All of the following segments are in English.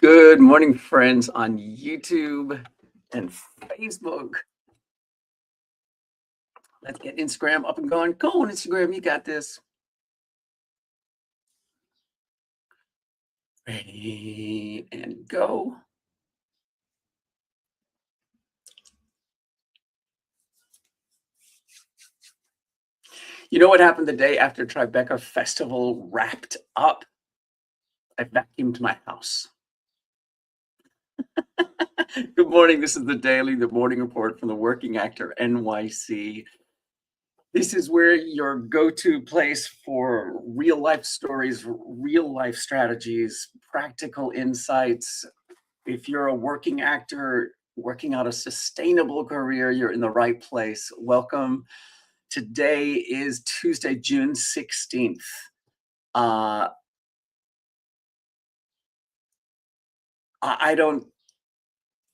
Good morning, friends on YouTube and Facebook. Let's get Instagram up and going. Go on Instagram, you got this. Ready and go. You know what happened the day after Tribeca Festival wrapped up? I vacuumed my house. Good morning. This is the morning report from the Working Actor NYC. This is where your go-to place for real life stories, real life strategies, practical insights. If you're a working actor working out a sustainable career, you're in the right place. Welcome. Today is Tuesday, June 16th.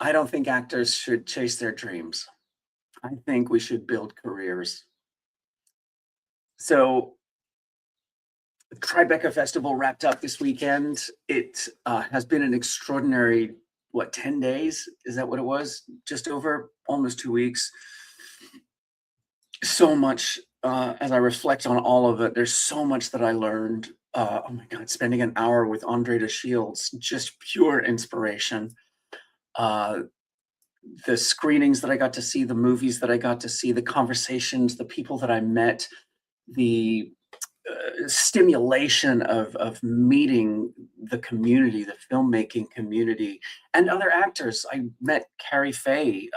I don't think actors should chase their dreams. I think we should build careers. So Tribeca Festival wrapped up this weekend. It has been an extraordinary, 10 days? Is that what it was? Just over almost 2 weeks. So much, as I reflect on all of it, there's so much that I learned. Oh my God, spending an hour with Andre de Shields, just pure inspiration. The screenings that I got to see, the movies that I got to see, the conversations, the people that I met, the stimulation of meeting the community, the filmmaking community, and other actors. I met Carrie Faye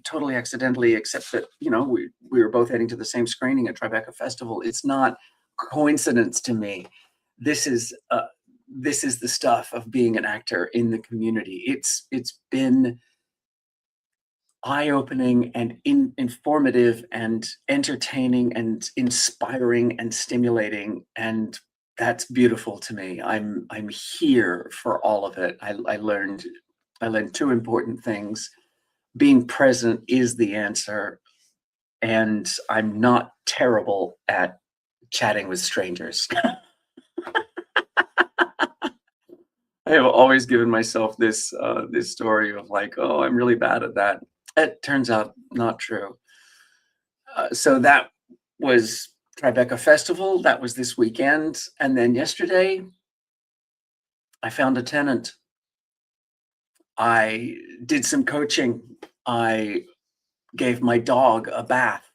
totally accidentally, except that we were both heading to the same screening at Tribeca Festival. It's not coincidence to me. This is the stuff of being an actor in the community. It's been eye-opening and informative and entertaining and inspiring and stimulating, and that's beautiful to me. I'm here for all of it. I learned two important things. Being present is the answer, and I'm not terrible at chatting with strangers. I have always given myself this story of like, oh, I'm really bad at that. It turns out not true. So that was Tribeca Festival. That was this weekend. And then yesterday, I found a tenant. I did some coaching. I gave my dog a bath.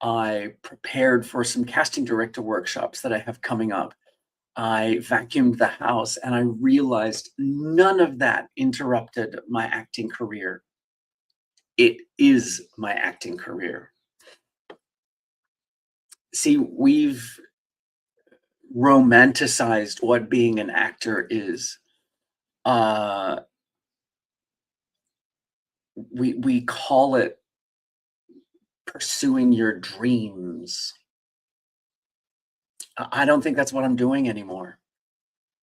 I prepared for some casting director workshops that I have coming up. I vacuumed the house, and I realized none of that interrupted my acting career. It is my acting career. See, we've romanticized what being an actor is. We call it pursuing your dreams. I don't think that's what I'm doing anymore.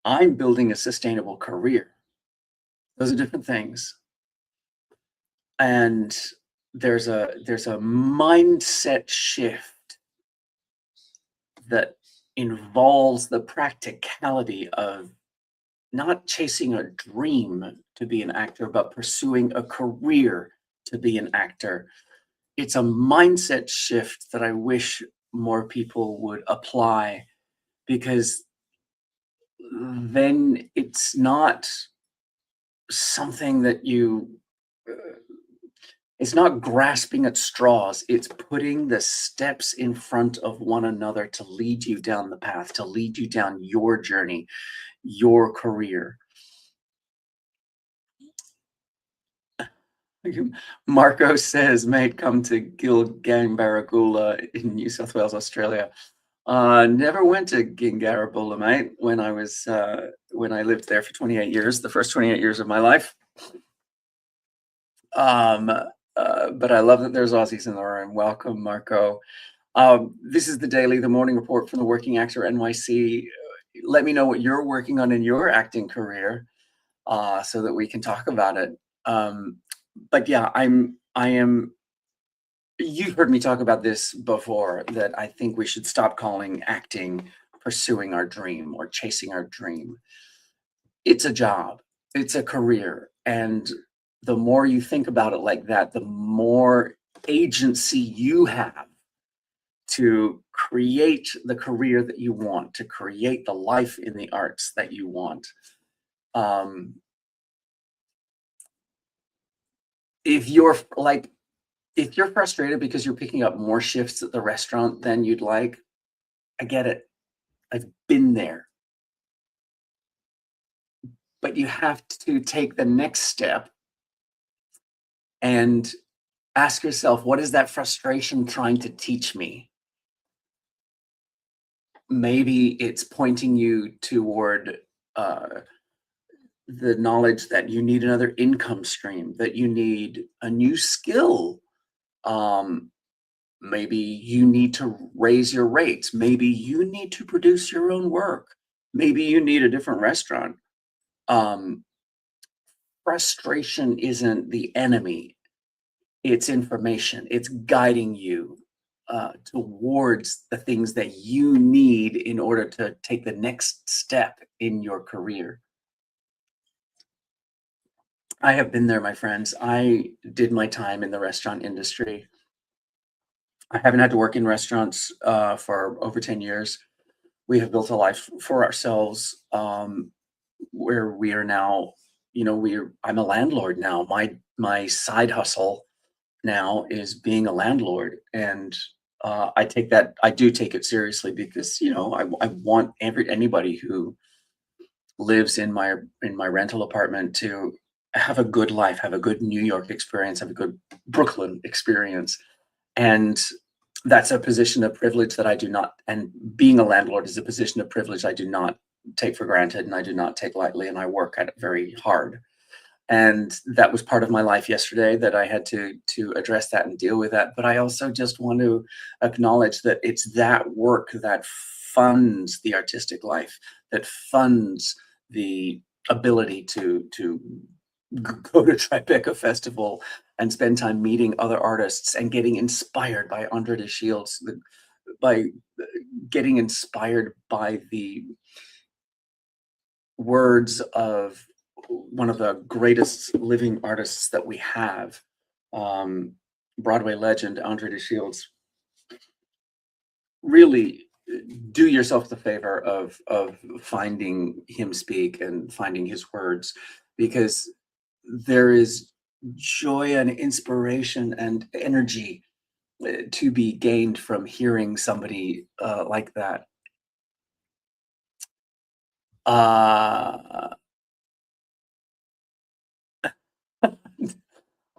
I'm building a sustainable career. Those are different things. And there's a mindset shift that involves the practicality of not chasing a dream to be an actor, but pursuing a career to be an actor. It's a mindset shift that I wish more people would apply, because then it's not something that it's not grasping at straws. It's putting the steps in front of one another to lead you down the path, to lead you down your journey, your career. Marco says, mate, come to Gilganbarragula in New South Wales, Australia. Never went to Gingarabula, mate, when I lived there for 28 years, the first 28 years of my life. But I love that there's Aussies in the room. Welcome, Marco. This is the morning report from the Working Actor NYC. Let me know what you're working on in your acting career, so that we can talk about it. But yeah, you've heard me talk about this before, that I think we should stop calling acting pursuing our dream or chasing our dream. It's a job. It's a career, and the more you think about it like that, the more agency you have to create the career that you want, to create the life in the arts that you want. Um, if you're like, if you're frustrated because you're picking up more shifts at the restaurant than you'd like, I get it. I've been there. But you have to take the next step and ask yourself, what is that frustration trying to teach me? Maybe it's pointing you toward uh, the knowledge that you need another income stream, that you need a new skill. Um, maybe you need to raise your rates. Maybe you need to produce your own work. Maybe you need a different restaurant. Um, Frustration isn't the enemy, it's information. It's guiding you towards the things that you need in order to take the next step in your career. I have been there, my friends. I did my time in the restaurant industry. I haven't had to work in restaurants for over 10 years. We have built a life for ourselves where we are now, I'm a landlord now. My side hustle now is being a landlord. And I do take it seriously because, I want anybody who lives in my rental apartment to have a good life, have a good New York experience, have a good Brooklyn experience. And that's a position of privilege that I do not, and being a landlord is a position of privilege I do not take for granted and I do not take lightly, and I work at it very hard. And that was part of my life yesterday, that I had to address that and deal with that. But I also just want to acknowledge that it's that work that funds the artistic life, that funds the ability to go to Tribeca Festival and spend time meeting other artists and getting inspired by Andre de Shields, by getting inspired by the words of one of the greatest living artists that we have, um, Broadway legend Andre de Shields. Really do yourself the favor of finding him speak and finding his words, because there is joy and inspiration and energy to be gained from hearing somebody like that. Uh,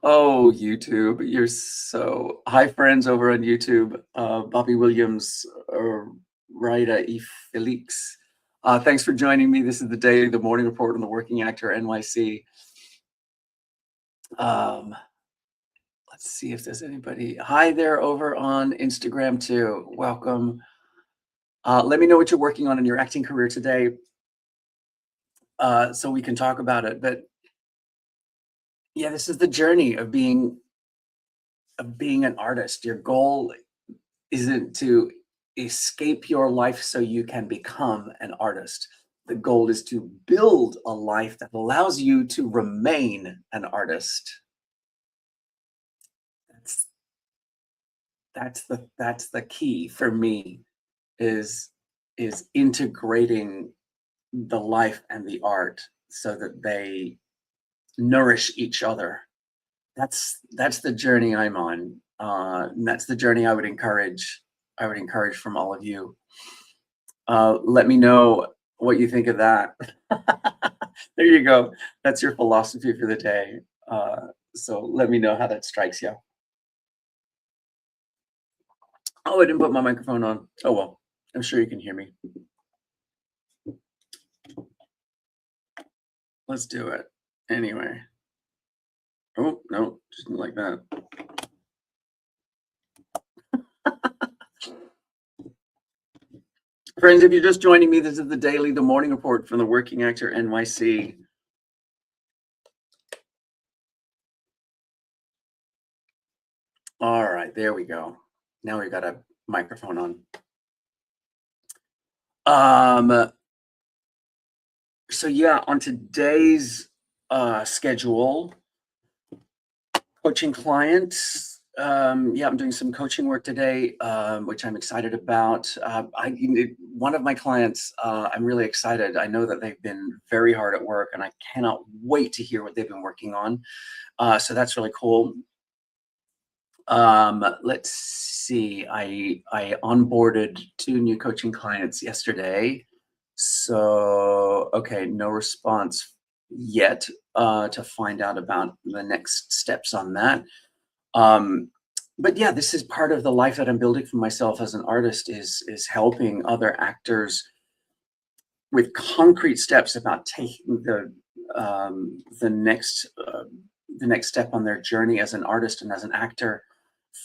oh, YouTube, you're so hi, friends over on YouTube. Bobby Williams, Raida E. Felix. Thanks for joining me. This is the morning report on the Working Actor NYC. Let's see if there's anybody. Hi there over on Instagram too. Welcome. Let me know what you're working on in your acting career today, so we can talk about it. But yeah, this is the journey of being an artist. Your goal isn't to escape your life so you can become an artist. The goal is to build a life that allows you to remain an artist. That's that's the key for me, is integrating the life and the art so that they nourish each other. That's the journey I'm on. And that's the journey I would encourage from all of you. Let me know what you think of that. There you go. That's your philosophy for the day. So let me know how that strikes you. Oh, I didn't put my microphone on. Oh well, I'm sure you can hear me. Let's do it. Anyway. Oh, no, just didn't like that. Friends, if you're just joining me, this is the morning report from the Working Actor NYC. All right, there we go. Now we got a microphone on. So yeah, on today's schedule. Coaching clients. Yeah, I'm doing some coaching work today, which I'm excited about. One of my clients, I'm really excited. I know that they've been very hard at work, and I cannot wait to hear what they've been working on. So that's really cool. Let's see. I onboarded 2 new coaching clients yesterday. So okay, no response yet to find out about the next steps on that. Um, but yeah, this is part of the life that I'm building for myself as an artist is helping other actors with concrete steps about taking the next step on their journey as an artist and as an actor,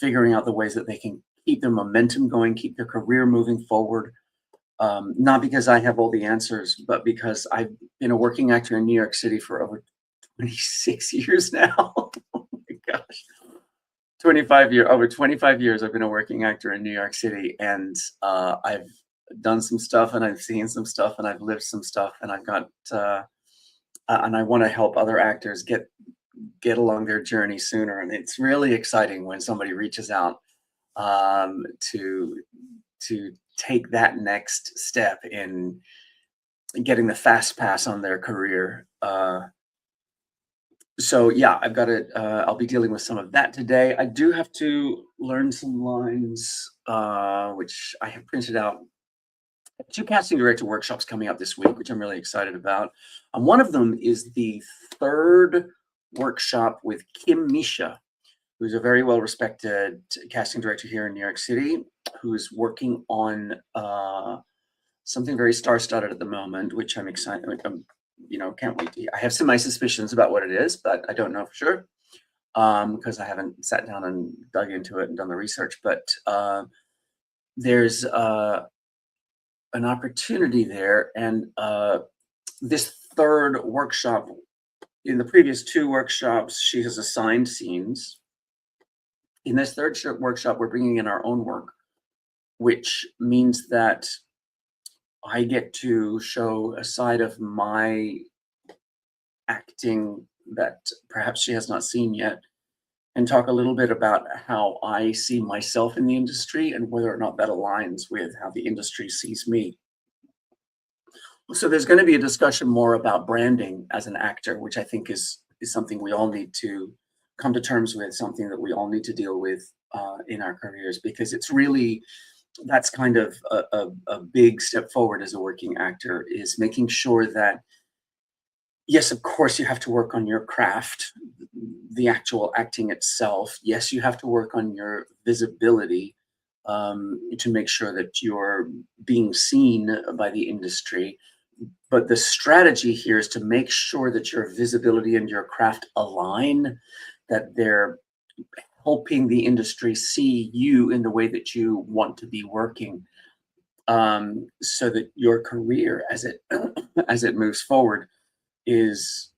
figuring out the ways that they can keep their momentum going, keep their career moving forward. Not because I have all the answers, but because I've been a working actor in New York City for over 26 years now. Oh my gosh. Over 25 years I've been a working actor in New York City, and I've done some stuff and I've seen some stuff and I've lived some stuff, and I've got and I want to help other actors get along their journey sooner. And it's really exciting when somebody reaches out to take that next step in getting the fast pass on their career. So yeah, I've got to. I'll be dealing with some of that today. I do have to learn some lines, which I have printed out. 2 casting director workshops coming up this week, which I'm really excited about. One of them is the third workshop with Kim Misha, who's a very well-respected casting director here in New York City, who's working on something very star-studded at the moment, which I'm excited. Can't wait to. I have my suspicions about what it is, but I don't know for sure because I haven't sat down and dug into it and done the research. But there's an opportunity there, and this third workshop. In the previous 2 workshops, she has assigned scenes. In this third workshop, we're bringing in our own work, which means that I get to show a side of my acting that perhaps she has not seen yet, and talk a little bit about how I see myself in the industry and whether or not that aligns with how the industry sees me. So there's going to be a discussion more about branding as an actor, which I think is something we all need to come to terms with, something that we all need to deal with in our careers, because it's really, that's kind of a big step forward as a working actor, is making sure that, yes, of course, you have to work on your craft, the actual acting itself. Yes, you have to work on your visibility to make sure that you're being seen by the industry. But the strategy here is to make sure that your visibility and your craft align, that they're helping the industry see you in the way that you want to be working, so that your career, as it as it moves forward, is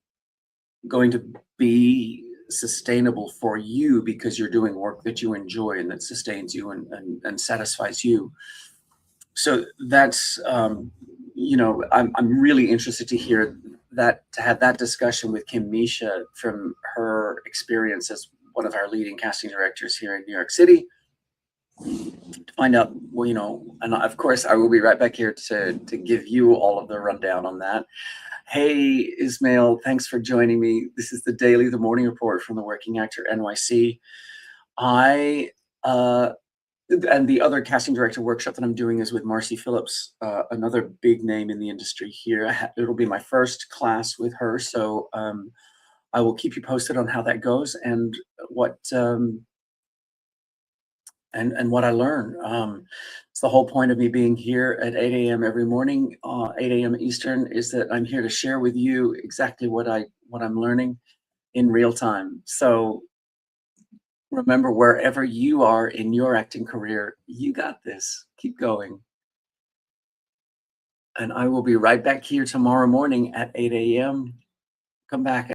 going to be sustainable for you because you're doing work that you enjoy and that sustains you and satisfies you. So that's I'm really interested to hear that, to have that discussion with Kim Misha from her experience as one of our leading casting directors here in New York City, to find out, and of course I will be right back here to give you all of the rundown on that. Hey, Ismail, thanks for joining me. This is the morning report from the Working Actor NYC. And the other casting director workshop that I'm doing is with Marcy Phillips, another big name in the industry here. It'll be my first class with her, so I will keep you posted on how that goes and what and what I learn. It's the whole point of me being here at 8 a.m. every morning, 8 a.m. Eastern, is that I'm here to share with you exactly what I'm learning in real time. So remember, wherever you are in your acting career, you got this. Keep going. And I will be right back here tomorrow morning at 8 a.m. Come back.